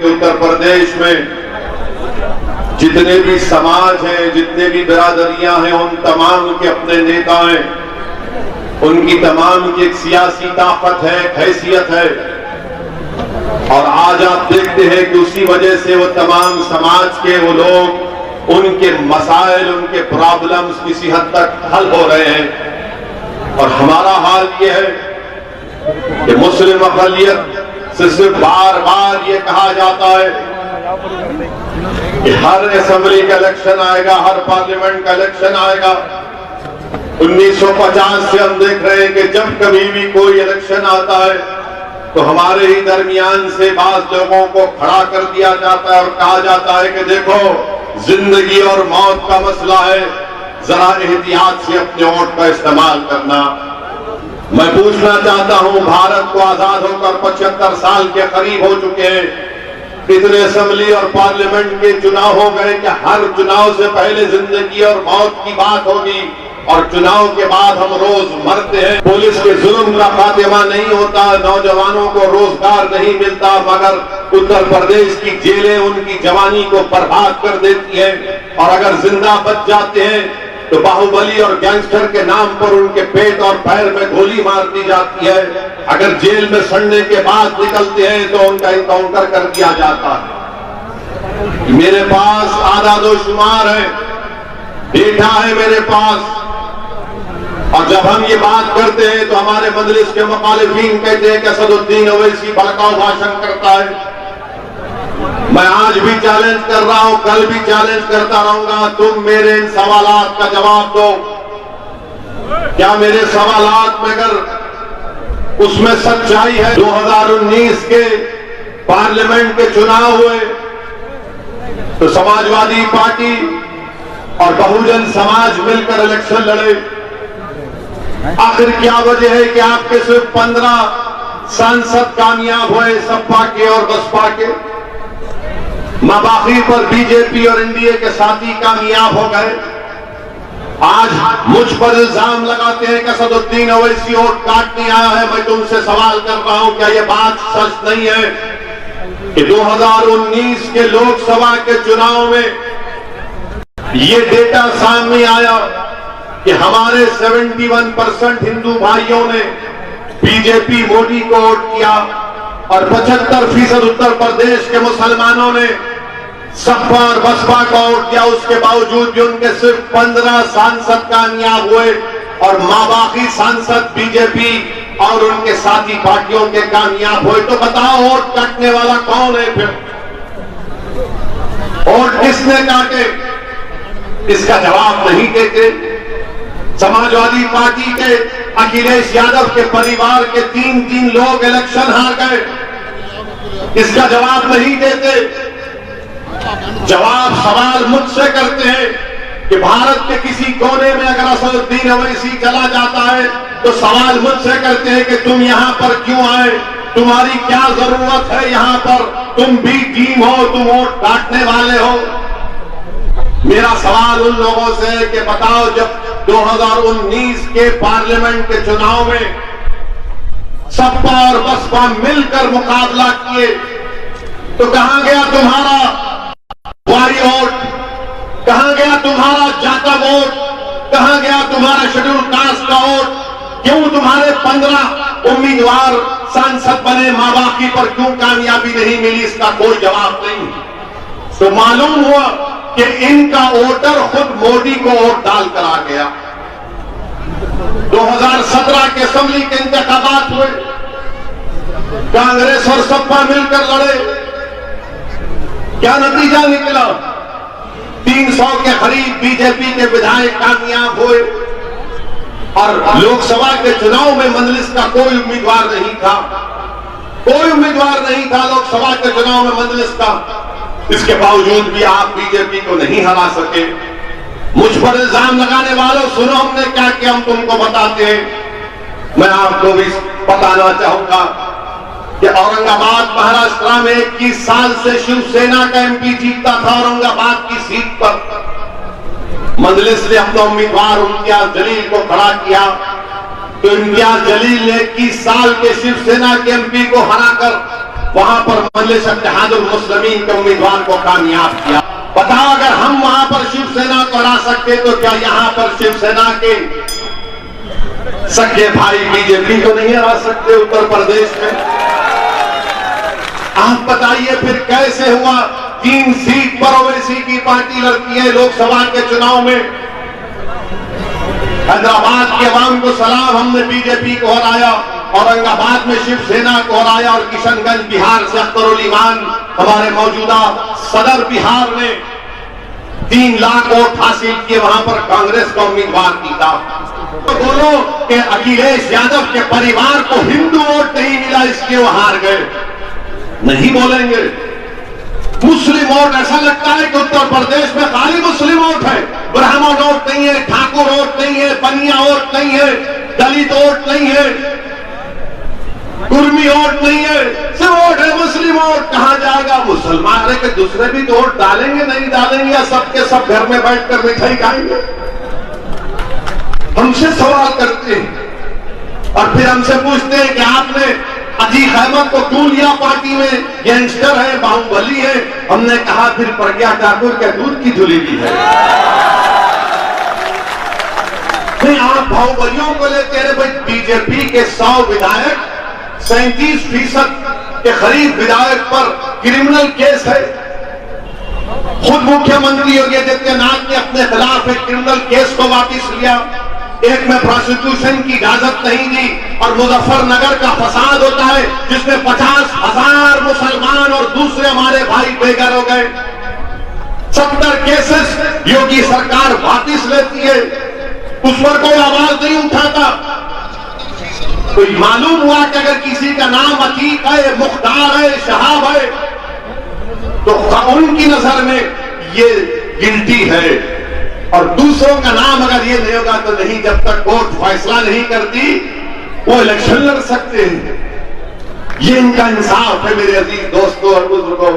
कि उत्तर प्रदेश में जितने भी समाज हैं, जितने भी बिरादरियां हैं, उन तमाम के अपने नेता हैं, उनकी तमाम की एक सियासी ताकत है, हैसियत है। और आज आप देखते हैं कि उसी वजह से वो तमाम समाज के वो लोग, उनके मसाइल, उनके प्रॉब्लम्स किसी हद तक हल हो रहे हैं। और हमारा हाल ये है कि मुस्लिम अक़लियत से सिर्फ बार बार ये कहा जाता है कि हर असेंबली का इलेक्शन आएगा, हर पार्लियामेंट का इलेक्शन आएगा। 1950 से हम देख रहे हैं कि जब कभी भी कोई इलेक्शन आता है तो हमारे ही दरमियान से बाज लोगों को खड़ा कर दिया जाता है और कहा जाता है कि देखो, जिंदगी और मौत का मसला है, जरा एहतियात से अपने वोट का इस्तेमाल करना। मैं पूछना चाहता हूं, भारत को आजाद होकर 75 साल के करीब हो चुके हैं, कितने असेंबली और पार्लियामेंट के चुनाव हो गए कि हर चुनाव से पहले जिंदगी और मौत की बात होगी और चुनाव के बाद हम रोज मरते हैं। पुलिस के जुल्म का खात्मा नहीं होता, नौजवानों को रोजगार नहीं मिलता, मगर उत्तर प्रदेश की जेलें उनकी जवानी को बर्बाद कर देती हैं। और अगर जिंदा बच जाते हैं तो बाहुबली और गैंगस्टर के नाम पर उनके पेट और पैर में गोली मार दी जाती है। अगर जेल में सड़ने के बाद निकलते हैं तो उनका इनकाउंटर कर दिया जाता है। मेरे पास आदादोशुमार है, डेटा है मेरे पास। और जब हम ये बात करते हैं तो हमारे मजलिस के मुखालिफीन कहते हैं कि असदुद्दीन ओवैसी भड़काऊ भाषण करता है। मैं आज भी चैलेंज कर रहा हूं, कल भी चैलेंज करता रहूंगा, तुम मेरे इन सवालात का जवाब दो। क्या मेरे सवालात में अगर उसमें सच्चाई है? 2019 के पार्लियामेंट के चुनाव हुए तो समाजवादी पार्टी और बहुजन समाज मिलकर इलेक्शन लड़े। आखिर क्या वजह है कि आपके सिर्फ 15 सांसद कामयाब हुए, सपा के और बसपा के? बाकी पर बीजेपी और एनडीए के साथी कामयाब हो गए। आज मुझ पर इल्जाम लगाते हैं कि असदुद्दीन ओवैसी वोट काटने आया है। मैं तुमसे सवाल कर रहा हूं, क्या यह बात सच नहीं है कि 2019 के लोकसभा के चुनाव में ये डेटा सामने आया कि हमारे 71% हिंदू भाइयों ने बीजेपी मोदी को वोट किया और 75% उत्तर प्रदेश के मुसलमानों ने सपा और बसपा को वोट किया। उसके बावजूद भी उनके सिर्फ 15 सांसद कामयाब हुए और बाकी सांसद बीजेपी और उनके साथी पार्टियों के कामयाब हुए। तो बताओ, वोट काटने वाला कौन है? फिर वोट किसने काटे? इसका जवाब नहीं देते। समाजवादी पार्टी के अखिलेश यादव के परिवार के 3 लोग इलेक्शन हार गए, इसका जवाब नहीं देते। जवाब सवाल मुझसे करते हैं कि भारत के किसी कोने में अगर असदुद्दीन ओवैसी चला जाता है तो सवाल मुझसे करते हैं कि तुम यहां पर क्यों आए, तुम्हारी क्या जरूरत है यहां पर, तुम भी टीम हो, तुम वोट काटने वाले हो। मेरा सवाल उन लोगों से है कि बताओ, जब 2019 के पार्लियामेंट के चुनाव में सपा और बसपा मिलकर मुकाबला किए तो कहां गया तुम्हारा वारी वोट, कहां गया तुम्हारा जाता वोट, कहां गया तुम्हारा शेड्यूल कास्ट का वोट? क्यों तुम्हारे 15 उम्मीदवार सांसद बने, माबाकी पर क्यों कामयाबी नहीं मिली? इसका कोई जवाब नहीं। तो मालूम हुआ कि इनका वोटर खुद मोदी को वोट डालकर आ गया। 2017 के असेंबली के इंतखाबात हुए, कांग्रेस और सपा मिलकर लड़े, क्या नतीजा निकला? 300 के करीब बीजेपी के विधायक कामयाब हुए और लोकसभा के चुनाव में मजलिस का कोई उम्मीदवार नहीं था, कोई उम्मीदवार नहीं था लोकसभा के चुनाव में मजलिस का। इसके बावजूद भी आप बीजेपी को नहीं हरा सके। मुझ पर इल्जाम लगाने वालों, सुनो हमने क्या किया, हम तुमको बताते हैं। मैं आपको भी बताना चाहूंगा कि औरंगाबाद महाराष्ट्र में 21 साल से शिवसेना का एमपी जीतता था औरंगाबाद की सीट पर। मजलिस ने अपना उम्मीदवार इम्तियाज जलील को खड़ा किया तो इम्तियाज जलील ने 21 साल के शिवसेना के एमपी को हराकर वहां पर मजलिस इत्तेहादुल मुस्लिमीन के उम्मीदवार को कामयाब किया। बताओ, अगर हम वहां पर शिवसेना को हरा सकते तो क्या यहां पर शिवसेना के सगे भाई बीजेपी को नहीं हरा सकते उत्तर प्रदेश में? आप बताइए फिर कैसे हुआ 3 सीट पर ओवैसी की पार्टी लड़ती है लोकसभा के चुनाव में। हैदराबाद के अवाम को सलाम, हमने बीजेपी को हराया, औरंगाबाद में शिवसेना को हराया और किशनगंज बिहार से अख्तरुल ईमान हमारे मौजूदा सदर बिहार ने 3 लाख वोट हासिल किए, वहां पर कांग्रेस का उम्मीदवार जीता। तो बोलो कि अखिलेश यादव के परिवार को हिंदू वोट नहीं मिला इसलिए वो हार गए, नहीं बोलेंगे। मुस्लिम वोट, ऐसा लगता है कि उत्तर प्रदेश में खाली मुस्लिम वोट है, ब्राह्मण वोट नहीं है, ठाकुर वोट नहीं है, बनिया वोट नहीं है, दलित वोट नहीं है, कुर्मी वोट नहीं है, सिर्फ वोट है मुस्लिम वोट। कहां जाएगा? मुसलमान है कि दूसरे भी तो वोट डालेंगे, नहीं डालेंगे, या सबके सब घर में बैठकर मिठाई खाएंगे? हमसे सवाल करते हैं और फिर हमसे पूछते हैं कि आपने अतीक अहमद को क्यों लिया पार्टी में, गैंगस्टर है, बाहुबली है। हमने कहा फिर प्रज्ञा ठाकुर के दूध की धुली भी है। नहीं, आप बाहुबलियों को लेते हैं भाई। बीजेपी के 100 विधायक 37% के करीब विधायक पर क्रिमिनल केस है। खुद मुख्यमंत्री योगी आदित्यनाथ ने अपने खिलाफ एक क्रिमिनल केस को वापस लिया। एक में प्रोसिक्यूशन की इजाजत नहीं दी और मुजफ्फरनगर का फसाद होता है जिसमें 50,000 मुसलमान और दूसरे हमारे भाई बेघर हो गए। 70 केसेस योगी सरकार वापस लेती है, उस पर कोई आवाज नहीं उठाता। तो मालूम हुआ कि अगर किसी का नाम अतीक है, मुख्तार है, शहाब है, तो उनकी नजर में ये गिल्टी है और दूसरों का नाम अगर ये नहीं होगा तो नहीं। जब तक कोर्ट फैसला नहीं करती वो इलेक्शन लड़ सकते हैं। ये इनका इंसाफ है मेरे अजीज दोस्तों और बुजुर्गों।